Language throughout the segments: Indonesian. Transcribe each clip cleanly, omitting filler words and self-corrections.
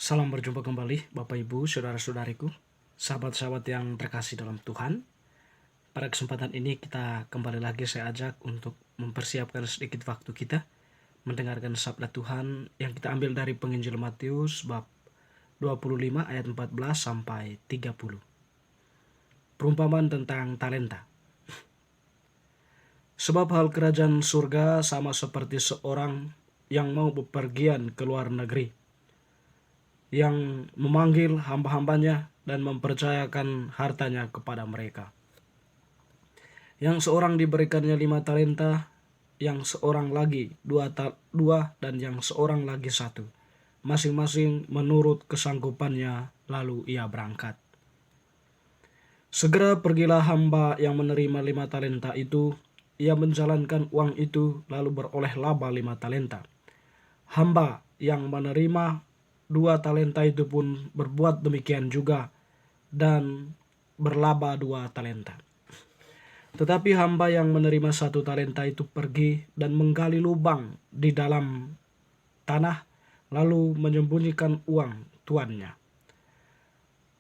Salam berjumpa kembali Bapak Ibu, saudara-saudariku, sahabat-sahabat yang terkasih dalam Tuhan. Pada kesempatan ini kita kembali lagi saya ajak untuk mempersiapkan sedikit waktu kita mendengarkan sabda Tuhan yang kita ambil dari Penginjil Matius bab 25 ayat 14 sampai 30. Perumpamaan tentang talenta. Sebab hal kerajaan surga sama seperti seorang yang mau bepergian ke luar negeri, yang memanggil hamba-hambanya dan mempercayakan hartanya kepada mereka. Yang seorang diberikannya 5 talenta, yang seorang lagi dua, dan yang seorang lagi 1, masing-masing menurut kesanggupannya, lalu ia berangkat. Segera pergilah hamba yang menerima 5 talenta itu. Ia menjalankan uang itu, lalu beroleh laba 5 talenta. Hamba yang menerima 2 talenta itu pun berbuat demikian juga, dan berlaba 2 talenta. Tetapi hamba yang menerima 1 talenta itu pergi dan menggali lubang di dalam tanah, lalu menyembunyikan uang tuannya.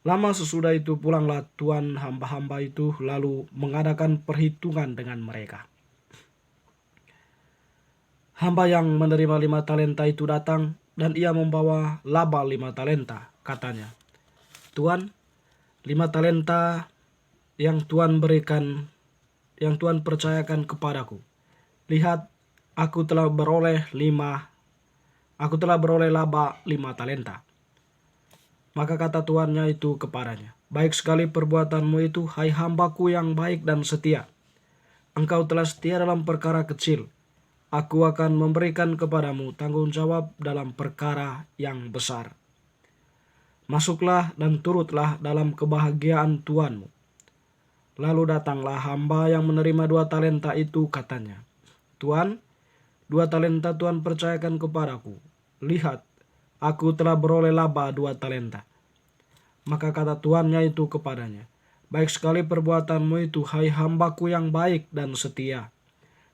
Lama sesudah itu pulanglah tuan hamba-hamba itu, lalu mengadakan perhitungan dengan mereka. Hamba yang menerima 5 talenta itu datang, dan ia membawa laba 5 talenta. Katanya, "Tuan, 5 talenta yang Tuan berikan, yang Tuan percayakan kepadaku. Lihat, aku telah beroleh laba 5 talenta." Maka kata tuannya itu kepadanya, "Baik sekali perbuatanmu itu, hai hambaku yang baik dan setia. Engkau telah setia dalam perkara kecil. Aku akan memberikan kepadamu tanggung jawab dalam perkara yang besar. Masuklah dan turutlah dalam kebahagiaan tuanmu." Lalu datanglah hamba yang menerima 2 talenta itu, katanya, "Tuan, 2 talenta Tuan percayakan kepadaku. Lihat, aku telah beroleh laba 2 talenta." Maka kata tuannya itu kepadanya, "Baik sekali perbuatanmu itu, hai hambaku yang baik dan setia.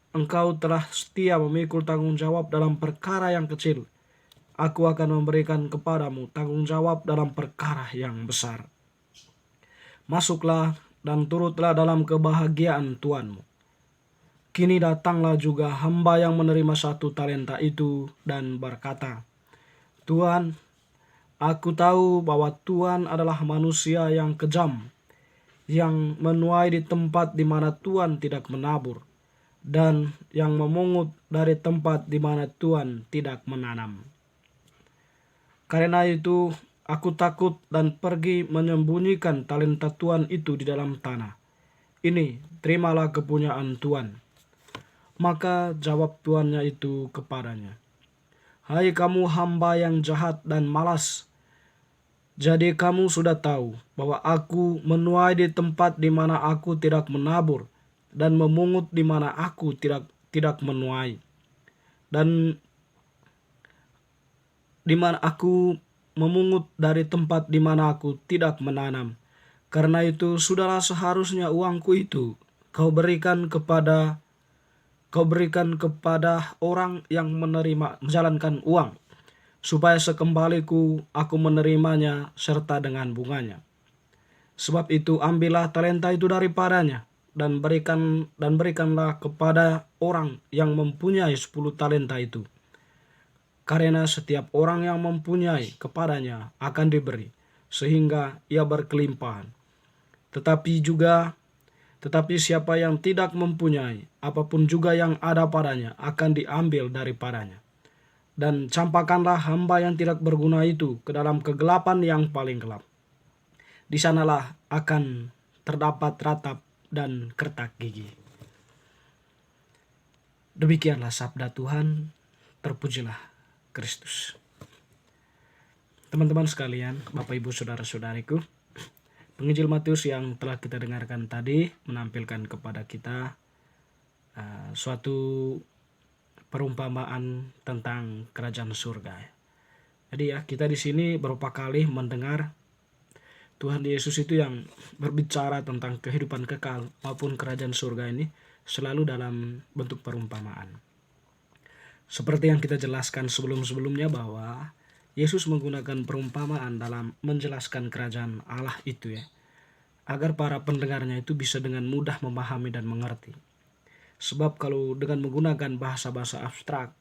Engkau telah setia memikul tanggung jawab dalam perkara yang kecil. Aku akan memberikan kepadamu tanggung jawab dalam perkara yang besar. Masuklah dan turutlah dalam kebahagiaan tuanmu." Kini datanglah juga hamba yang menerima 1 talenta itu dan berkata, "Tuan, aku tahu bahwa Tuan adalah manusia yang kejam, yang menuai di tempat di mana Tuan tidak menabur, dan yang memungut dari tempat di mana Tuan tidak menanam. Karena itu aku takut dan pergi menyembunyikan talenta Tuan itu di dalam tanah. Ini, terimalah kepunyaan Tuan." Maka jawab tuannya itu kepadanya, "Hai kamu hamba yang jahat dan malas. Jadi kamu sudah tahu bahwa aku menuai di tempat di mana aku tidak menabur, dan memungut di mana aku tidak menuai, dan di mana aku memungut dari tempat di mana aku tidak menanam. Karena itu sudahlah seharusnya uangku itu kau berikan kepada orang yang menjalankan uang, supaya sekembaliku aku menerimanya serta dengan bunganya. Sebab itu ambillah talenta itu daripadanya, dan berikanlah kepada orang yang mempunyai 10 talenta itu. Karena setiap orang yang mempunyai, kepadanya akan diberi, sehingga ia berkelimpahan. Tetapi siapa yang tidak mempunyai, apapun juga yang ada padanya akan diambil daripadanya. Dan campakkanlah hamba yang tidak berguna itu ke dalam kegelapan yang paling gelap. Di sanalah akan terdapat ratap dan kertak gigi." Demikianlah sabda Tuhan, terpujilah Kristus. Teman-teman sekalian, Bapak Ibu saudara-saudariku, Penginjil Matius yang telah kita dengarkan tadi menampilkan kepada kita suatu perumpamaan tentang kerajaan surga. Jadi kita di sini beberapa kali mendengar Tuhan Yesus itu yang berbicara tentang kehidupan kekal maupun kerajaan surga ini selalu dalam bentuk perumpamaan. Seperti yang kita jelaskan sebelum-sebelumnya, bahwa Yesus menggunakan perumpamaan dalam menjelaskan kerajaan Allah itu ya, agar para pendengarnya itu bisa dengan mudah memahami dan mengerti. Sebab kalau dengan menggunakan bahasa-bahasa abstrak,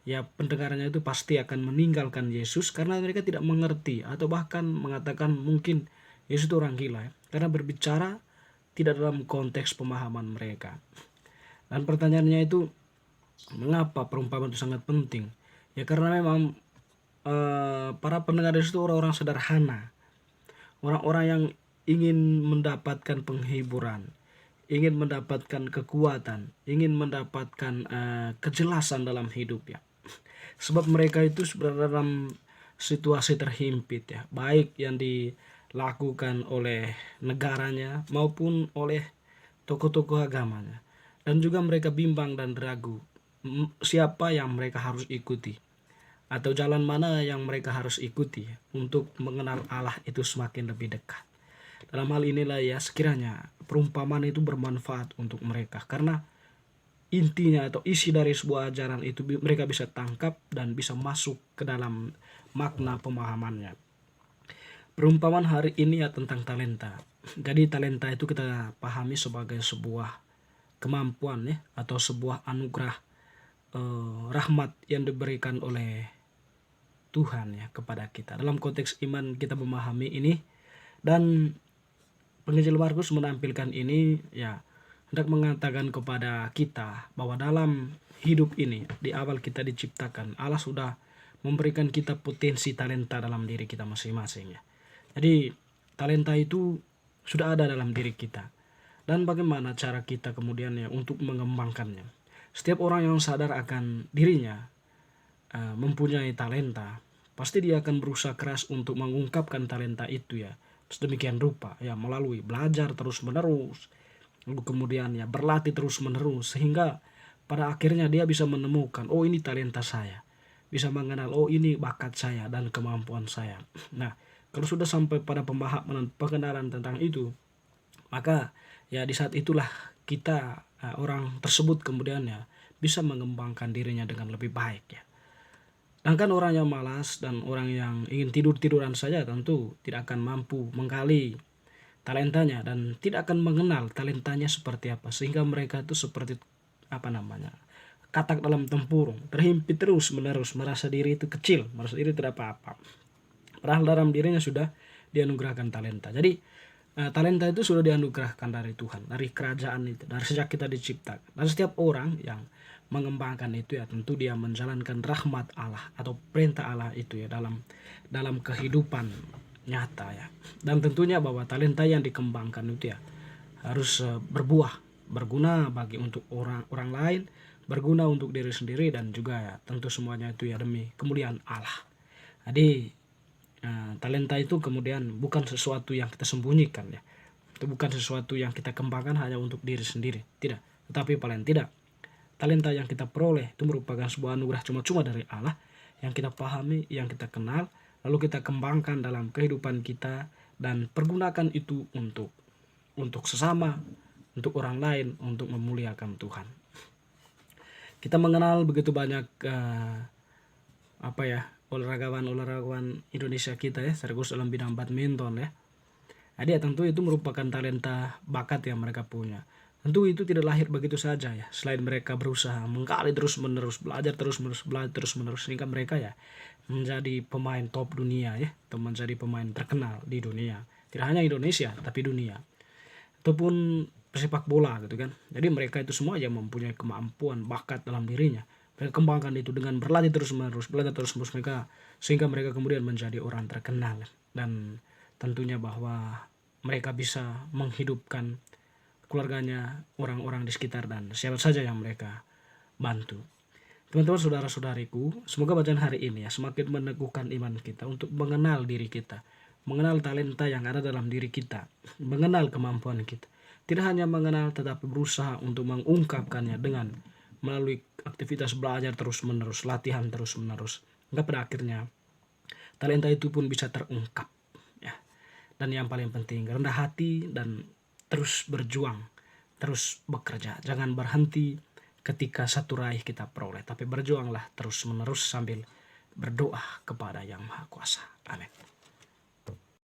ya pendengarnya itu pasti akan meninggalkan Yesus karena mereka tidak mengerti atau bahkan mengatakan mungkin Yesus itu orang gila ya, karena berbicara tidak dalam konteks pemahaman mereka. Dan pertanyaannya itu, mengapa perumpamaan itu sangat penting? Ya karena memang para pendengar Yesus itu orang-orang sederhana, orang-orang yang ingin mendapatkan penghiburan, ingin mendapatkan kekuatan, ingin mendapatkan kejelasan dalam hidup ya. Sebab mereka itu berada dalam situasi terhimpit ya, baik yang dilakukan oleh negaranya maupun oleh tokoh-tokoh agamanya. Dan juga mereka bimbang dan ragu siapa yang mereka harus ikuti atau jalan mana yang mereka harus ikuti untuk mengenal Allah itu semakin lebih dekat. Dalam hal inilah ya sekiranya perumpamaan itu bermanfaat untuk mereka karena intinya atau isi dari sebuah ajaran itu mereka bisa tangkap dan bisa masuk ke dalam makna pemahamannya. Perumpamaan hari ini ya tentang talenta. Jadi talenta itu kita pahami sebagai sebuah kemampuan ya atau sebuah anugerah rahmat yang diberikan oleh Tuhan ya kepada kita. Dalam konteks iman kita memahami ini, dan penginjil Markus menampilkan ini ya hendak mengatakan kepada kita bahwa dalam hidup ini di awal kita diciptakan Allah sudah memberikan kita potensi talenta dalam diri kita masing-masing ya. Jadi talenta itu sudah ada dalam diri kita. Dan bagaimana cara kita kemudian ya untuk mengembangkannya. Setiap orang yang sadar akan dirinya mempunyai talenta, pasti dia akan berusaha keras untuk mengungkapkan talenta itu ya. Sedemikian rupa ya melalui belajar terus menerus, lalu kemudian ya berlatih terus menerus sehingga pada akhirnya dia bisa menemukan, oh ini talenta saya, bisa mengenal oh ini bakat saya dan kemampuan saya. Nah, kalau sudah sampai pada pemahaman pengenalan tentang itu, maka ya di saat itulah kita orang tersebut kemudian ya bisa mengembangkan dirinya dengan lebih baik ya. Sedangkan orang yang malas dan orang yang ingin tidur-tiduran saja tentu tidak akan mampu menggali talentanya dan tidak akan mengenal talentanya seperti apa, sehingga mereka itu seperti katak dalam tempurung, terhimpit terus menerus, merasa diri itu kecil, merasa diri tidak apa-apa. Padahal dalam dirinya sudah dianugerahkan talenta. Jadi talenta itu sudah dianugerahkan dari Tuhan, dari kerajaan itu, dari sejak kita diciptakan. Dan setiap orang yang mengembangkan itu ya tentu dia menjalankan rahmat Allah atau perintah Allah itu ya dalam kehidupan nyata ya. Dan tentunya bahwa talenta yang dikembangkan itu ya harus berbuah, berguna bagi untuk orang lain, berguna untuk diri sendiri, dan juga ya tentu semuanya itu ya demi kemuliaan Allah. Jadi talenta itu kemudian bukan sesuatu yang kita sembunyikan ya. Itu bukan sesuatu yang kita kembangkan hanya untuk diri sendiri, tidak. Tetapi paling tidak talenta yang kita peroleh itu merupakan sebuah anugerah cuma-cuma dari Allah yang kita pahami, yang kita kenal, lalu kita kembangkan dalam kehidupan kita dan pergunakan itu untuk sesama, untuk orang lain, untuk memuliakan Tuhan. Kita mengenal begitu banyak olahragawan Indonesia kita ya, serius dalam bidang badminton ya. Jadi tentu itu merupakan talenta bakat yang mereka punya. Tentu itu tidak lahir begitu saja ya. Selain mereka berusaha menggali terus menerus, belajar terus menerus sehingga mereka ya menjadi pemain top dunia ya, atau menjadi pemain terkenal di dunia. Tidak hanya Indonesia tapi dunia. Ataupun pesepak bola gitu kan. Jadi mereka itu semua yang mempunyai kemampuan, bakat dalam dirinya. Mereka kembangkan itu dengan berlatih terus menerus, belajar terus menerus mereka, sehingga mereka kemudian menjadi orang terkenal. Dan tentunya bahwa mereka bisa menghidupkan keluarganya, orang-orang di sekitar, dan siapa saja yang mereka bantu. Teman-teman, saudara-saudariku, semoga bacaan hari ini ya semakin meneguhkan iman kita untuk mengenal diri kita, mengenal talenta yang ada dalam diri kita, mengenal kemampuan kita. Tidak hanya mengenal tetapi berusaha untuk mengungkapkannya dengan melalui aktivitas belajar terus-menerus, latihan terus-menerus. Hingga pada akhirnya talenta itu pun bisa terungkap ya. Dan yang paling penting, rendah hati dan terus berjuang, terus bekerja. Jangan berhenti ketika satu raih kita peroleh, tapi berjuanglah terus menerus sambil berdoa kepada Yang Maha Kuasa. Amin.